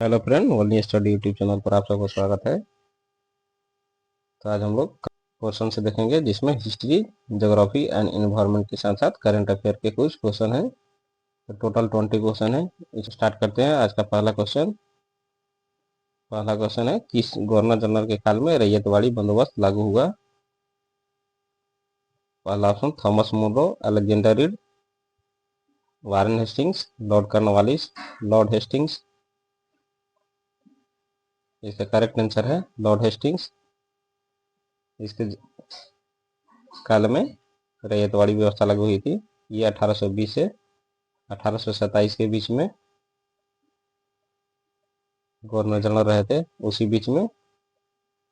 Hello friend, only study YouTube channel पर आप सबका स्वागत है। तो आज हम लोग क्वेश्चन से देखेंगे जिसमें हिस्ट्री, ज्योग्राफी एंड एनवायरनमेंट के साथ साथ करंट अफेयर के कुछ क्वेश्चन हैं। तो टोटल 20 क्वेश्चन है। इसे स्टार्ट करते हैं। आज का पहला क्वेश्चन है, किस गवर्नर जनरल के काल में रैयतवाड़ी बंदोबस्त लागू हुआ? पहला option Thomas Munro, Alexander Read, Warren Hastings, Lord Cornwallis, Lord Hastings. इसका करेक्ट आंसर है लॉर्ड हेस्टिंग्स। इसके काल में रैयतवाड़ी व्यवस्था लागू हुई थी। ये 1820 से 1827 के बीच में गवर्नर जनरल रहे थे। उसी बीच में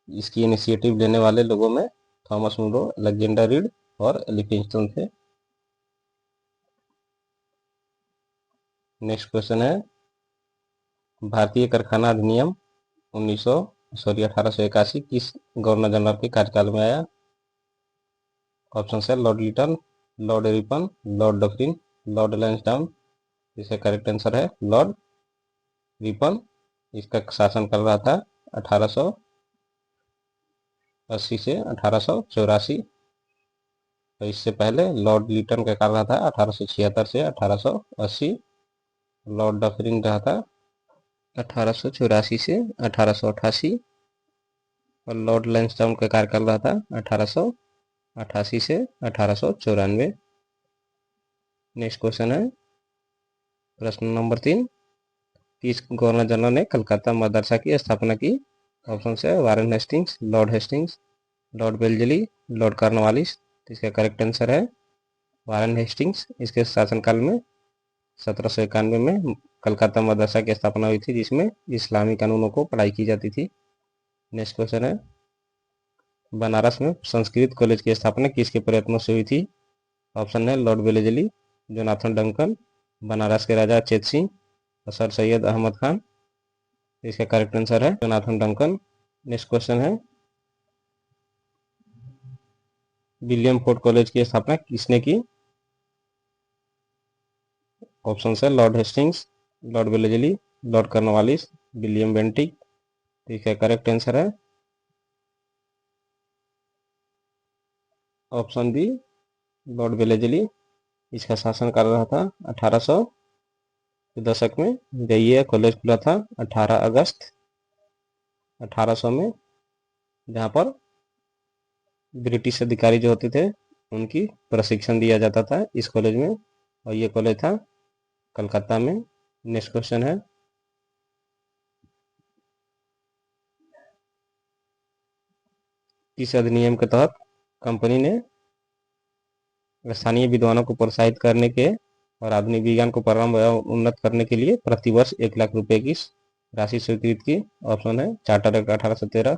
इसकी इनिशिएटिव लेने वाले लोगों में थॉमस मुनरो, अलेक्जेंडर रीड और लिविंगस्टन थे। नेक्स्ट क्वेश्चन है, भारतीय कारखाना अधिनियम 1881 किस गवर्नर जनरल के कार्यकाल में आया? ऑप्शन है Lord Lytton, Lord Ripon, Lord Dufferin, Lord Lansdowne. इसका करेक्ट आंसर है लॉर्ड रिपन। इसका शासन कर रहा था 1880 से 1884। तो इससे पहले लॉर्ड लिटन का काल रहा था 1876 से 1880। लॉर्ड डफरिन रहा था 1884 से 1888 और लॉर्ड लैंसडाउन का कार्यकाल रहा था 1888 से 1894। नेक्स्ट क्वेश्चन है, प्रश्न नंबर 3, किस गवर्नर जनरल ने कलकत्ता मदरसा की स्थापना की? ऑप्शन है Warren Hastings, Lord Hastings, Lord Wellesley, Lord Cornwallis. इसका करेक्ट आंसर है वारेन हेस्टिंग्स। इसके शासनकाल में 1791 में कलकत्ता मदरसा की स्थापना हुई थी, जिसमें इस्लामी कानूनों को पढ़ाई की जाती थी। नेक्स्ट क्वेश्चन है, बनारस में संस्कृत कॉलेज की स्थापना किसके प्रयत्नों से हुई थी? ऑप्शन है Lord Wellesley, Jonathan Duncan, Banaras के राजा चेत सिंह और सर सैयद अहमद खान। इसका करेक्ट आंसर है जोनाथन डंकन। नेक्स्ट क्वेश्चन है, विलियम फोर्ड कॉलेज की स्थापना किसने की? ऑप्शन है Lord Hastings, Lord Wellesley, Lord Cornwallis, William Bentinck. इसका करेक्ट आंसर है ऑप्शन बी, लॉर्ड वेलेजली। इसका शासन कर रहा था 1800 के दशक में। ये कॉलेज खुला था 18 अगस्त 1800 में, जहाँ पर ब्रिटिश अधिकारी जो होते थे उनकी प्रशिक्षण दिया जाता था इस कॉलेज में, और ये कॉलेज था कलकत्ता में। नेक्स्ट क्वेश्चन है, किस अधिनियम के तहत कंपनी ने स्थानीय विद्वानों को प्रोत्साहित करने के और आधुनिक विज्ञान को प्रारंभ एवं उन्नत करने के लिए प्रतिवर्ष 1 लाख रुपए की राशि स्वीकृत की? ऑप्शन है charter act 1813,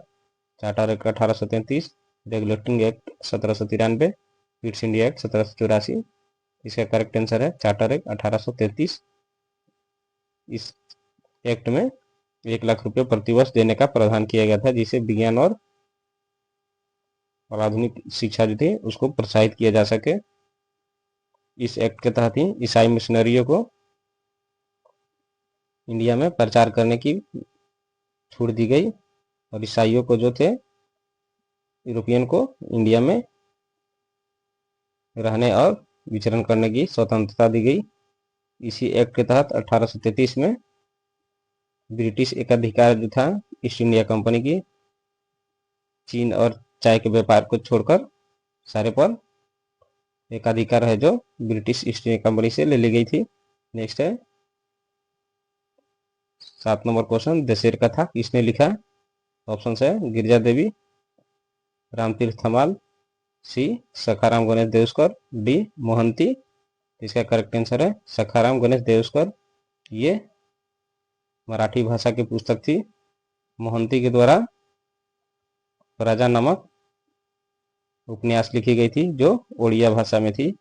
charter act 1833, regulating act 1793, kids India act 1784। इसका करेक्ट आंसर है चार्टर एक्ट 1833। इस एक्ट में 1 लाख रुपए प्रतिवर्ष देने का प्रावधान किया गया था, जिसे विज्ञान और आधुनिक शिक्षा जो थी उसको प्रोत्साहित किया जा सके। इस एक्ट के तहत ही ईसाई मिशनरियों को इंडिया में प्रचार करने की छूट दी गई और ईसाइयों को जो थे यूरोपियन को इंडिया में रहने और विचरण करने की स्वतंत्रता दी गई। इसी एक्ट के तहत 1833 में ब्रिटिश एकाधिकार जो था ईस्ट इंडिया कंपनी की, चीन और चाय के व्यापार को छोड़कर सारे पर एकाधिकार है जो ब्रिटिश ईस्ट इंडिया कंपनी से ले ली गई थी। नेक्स्ट है 7 नंबर क्वेश्चन, देशेर कथा किसने लिखा? ऑप्शन है गिरजा देवी, रामतीर्थ थमाल, सी सखाराम गणेश देवस्कर, डी मोहंती। इसका करेक्ट आंसर है सखाराम गणेश देवस्कर। ये मराठी भाषा की पुस्तक थी। मोहंती के द्वारा राजा नामक उपन्यास लिखी गई थी जो ओडिया भाषा में थी।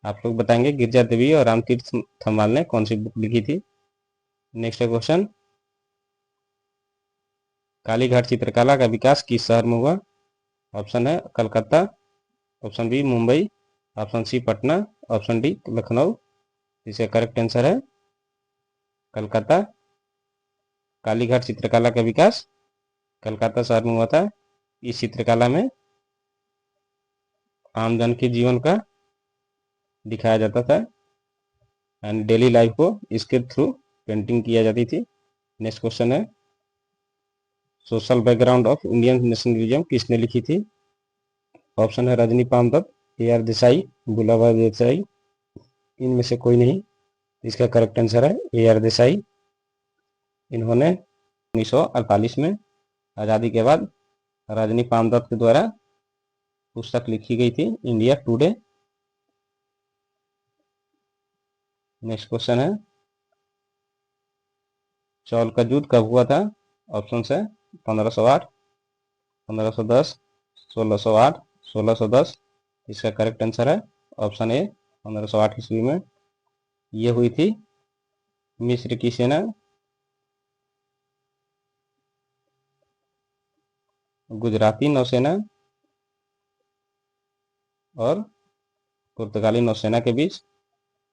आप लोग बताएंगे गिरजा देवी और रामतीर्थ थमाल ने कौन सी बुक लिखी थी। नेक्स्ट क्वेश्चन, कालीघाट चित्रकला का विकास किस शहर में हुआ? ऑप्शन है Calcutta, option B Mumbai, option C Patna, option D Lucknow. इसका करेक्ट आंसर है कलकत्ता। कालीघाट चित्रकला का विकास कलकत्ता शहर में हुआ था। इस चित्रकला में आम जन के जीवन का दिखाया जाता था एंड डेली लाइफ को इसके थ्रू पेंटिंग किया जाती थी। नेक्स्ट क्वेश्चन है, social background of Indian nationalism किसने लिखी थी? ऑप्शन है रजनी पामदत्त, AR देसाई, बुलाभाई देसाई, इनमें से कोई नहीं। इसका करेक्ट आंसर है AR देसाई। इन्होंने 1948 में आज़ादी के बाद रजनी पामदत्त के द्वारा पुस्तक लिखी गई थी, इंडिया टुडे। नेक्स्ट क्वेश्चन है, चौल का युद्ध कब हुआ था? ऑप्शन है 1508, 1510, 1608, 1610। इसका करेक्ट आंसर है ऑप्शन ए 1508 ईस्वी में। ये हुई थी मिस्र की सेना गुजराती नौसेना और पुर्तगाली नौसेना के बीच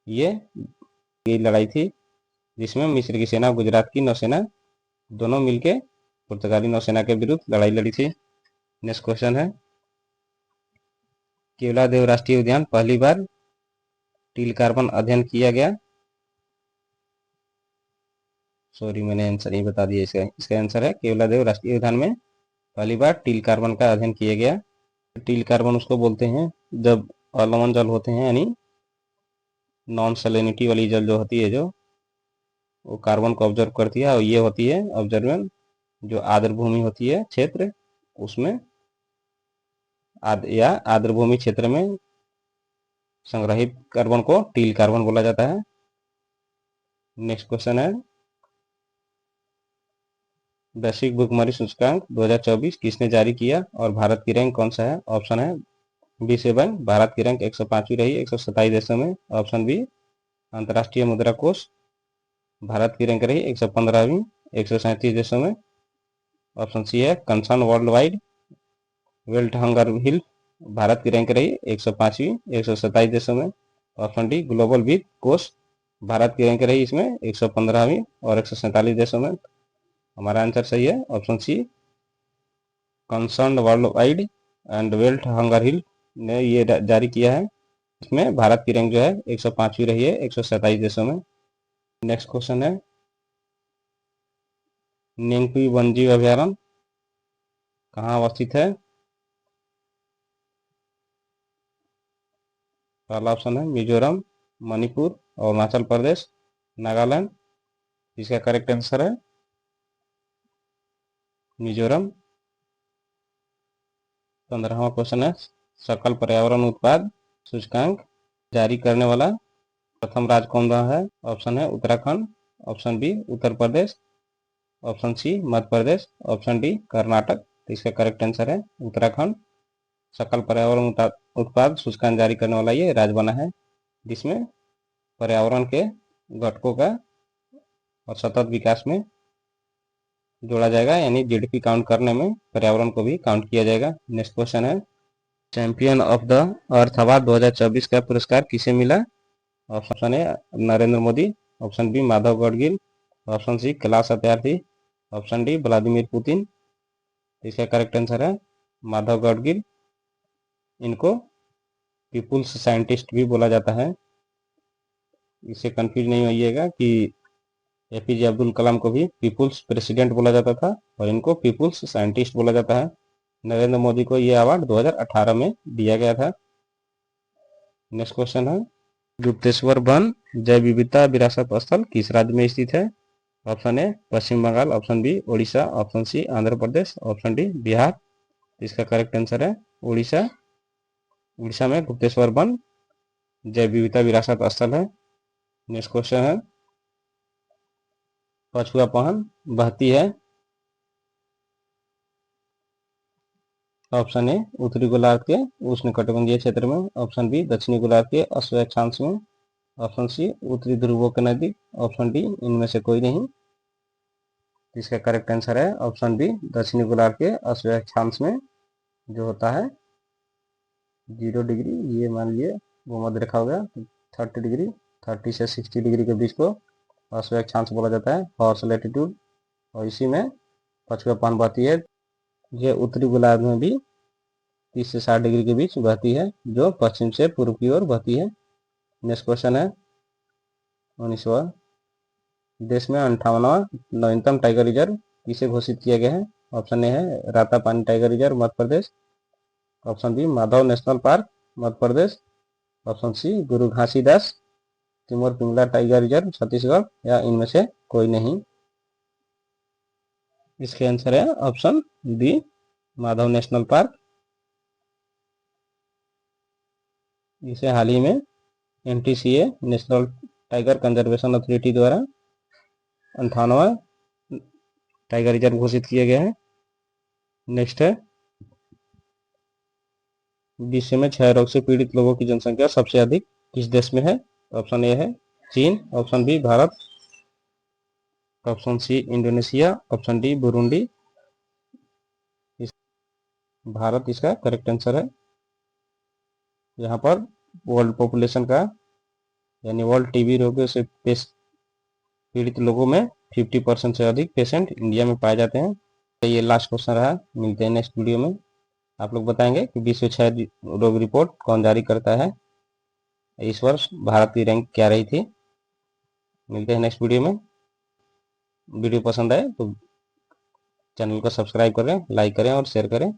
ये लड़ाई थी, जिसमें मिस्र की सेना गुजरात की नौसेना दोनों मिलके पुर्तगाली नौसेना के विरुद्ध लड़ाई लड़ी थी। नेक्स्ट क्वेश्चन है, केवलादेव राष्ट्रीय उद्यान पहली बार टील कार्बन अध्ययन किया गया? सॉरी, मैंने आंसर नहीं बता दिया। इसका आंसर है केवलादेव राष्ट्रीय उद्यान में पहली बार टील कार्बन का अध्ययन किया गया। टील कार्बन उसको बोलते हैं जब अलवण जल होते हैं, यानी नॉन सैलिनिटी वाली जल जो होती है, जो वो कार्बन को ऑब्जर्व करती है, और ये होती है ऑब्जर्वेंस जो आर्द्र भूमि होती है क्षेत्र, उसमें या आर्द्र भूमि क्षेत्र में संग्रहित कार्बन को टील कार्बन बोला जाता है। नेक्स्ट क्वेश्चन है, वैश्विक भुखमरी सूचकांक 2024 किसने जारी किया और भारत की रैंक कौन सा है? ऑप्शन है विश्व बैंक, भारत की रैंक 105वीं रही 127 देशों में। ऑप्शन बी अंतर्राष्ट्रीय मुद्रा कोष, भारत की रैंक रही 115वीं 137 देशों में। ऑप्शन सी है Concern World Wide Welt Hunger Hilfe, Bharat की रैंक रही 105वीं 127 देशों में। ऑप्शन डी ग्लोबल वित्त कोष, भारत की रैंक रही इसमें 115वीं और 147 देशों में। हमारा आंसर सही है option C, Concern World Wide and Welt Hunger Hilfe ने ये जारी किया है। इसमें भारत की रैंक जो है 105वीं रही है 127 देशों में। नेक्स्ट क्वेश्चन है, निंगपी वन्यजीव अभयारण्य कहाँ अवस्थित है? पहला ऑप्शन है मिजोरम, मणिपुर, अरुणाचल प्रदेश, नागालैंड। इसका करेक्ट आंसर है मिजोरम। 15वां क्वेश्चन है, सकल पर्यावरण उत्पाद सूचकांक जारी करने वाला प्रथम राज्य कौन रहा है? ऑप्शन है Uttarakhand, option B Uttar Pradesh, option सी मध्य प्रदेश, ऑप्शन डी कर्नाटक। तो इसका करेक्ट आंसर है उत्तराखंड। सकल पर्यावरण उत्पाद सूचकांक जारी करने वाला ये राज्य बना है, जिसमें पर्यावरण के घटकों का और सतत विकास में जोड़ा जाएगा, यानी GDP काउंट करने में पर्यावरण को भी काउंट किया जाएगा। नेक्स्ट क्वेश्चन है, Champion of the Earth Award 2024 का पुरस्कार किसे मिला? Option A Narendra Modi, option B Madhav Gadgil, option C Kailash Satyarthi, option D Vladimir Putin. इसका करेक्ट आंसर है माधव गौडगिल। इनको पीपुल्स साइंटिस्ट भी बोला जाता है, इससे कंफ्यूज नहीं होइएगा कि APJ अब्दुल कलाम को भी पीपुल्स प्रेसिडेंट बोला जाता था और इनको पीपुल्स साइंटिस्ट बोला जाता है। नरेंद्र मोदी को यह अवार्ड 2018 में दिया गया था। नेक्स्ट क्वेश्चन है, गुप्तेश्वर वन जैव विविधता विरासत स्थल किस राज्य में स्थित है? Option A Paschim Bangal, option B Orissa, option C Andhra Pradesh, option D Bihar. इसका करेक्ट आंसर है उड़ीसा। उड़ीसा में गुप्तेश्वर वन जैव विविधता विरासत स्थल है। नेक्स्ट क्वेश्चन है, पछुआ पहन बहती है? ऑप्शन ए उत्तरी गोलार्ध के उष्णकटिबंधीय क्षेत्र में, ऑप्शन बी दक्षिणी गोलार्ध के अक्षांश में, ऑप्शन सी उत्तरी ध्रुवों के नजदीक, ऑप्शन डी इनमें से कोई नहीं। इसका करेक्ट आंसर है ऑप्शन बी दक्षिणी गोलार्ध के अक्षांश में, जो होता है 0 डिग्री, ये मान लीजिए भूमध्य रेखा हो गया, 30 डिग्री, 30 से 60 डिग्री के बीच को पार्श्व अक्षांश बोला जाता है, हॉर्स लैटिट्यूड, और इसी में पछुआ बहती है। ये उत्तरी गोलार्ध में भी 30 से 60 डिग्री के बीच बहती है, जो पश्चिम से पूर्व की ओर बहती है। नेक्स्ट क्वेश्चन है 19वां, देश में 58वां नवीनतम टाइगर रिजर्व किसे घोषित किया गया है? ऑप्शन ए है Ratapani tiger reserve Madhya Pradesh, option B Madhav national park Madhya Pradesh, option C Guru Ghasidas Timor Pingla tiger reserve Chhattisgarh, या इनमें से कोई नहीं। इसके आंसर है option B Madhav national park. इसे हाल ही में NTCA national tiger conservation authority द्वारा 58वां टाइगर रिजर्व घोषित किया गया है। नेक्स्ट है विश्व में क्षय रोग से पीड़ित लोगों की जनसंख्या सबसे अधिक किस देश में है? ऑप्शन ए है China, option B Bharat, option C Indonesia, option D Burundi. Bharat इसका करेक्ट आंसर है। यहाँ पर वर्ल्ड पॉपुलेशन का यानी वर्ल्ड टीबी रोग से पीड़ित लोगों में 50% से अधिक पेशेंट इंडिया में पाए जाते हैं। तो ये लास्ट क्वेश्चन रहा, मिलते हैं नेक्स्ट वीडियो में। आप लोग बताएंगे कि विश्व क्षय रोग रिपोर्ट कौन जारी करता है, इस वर्ष भारत की रैंक क्या रही थी। मिलते हैं नेक्स्ट वीडियो में। वीडियो पसंद आए तो चैनल को सब्सक्राइब करें, लाइक करें और शेयर करें।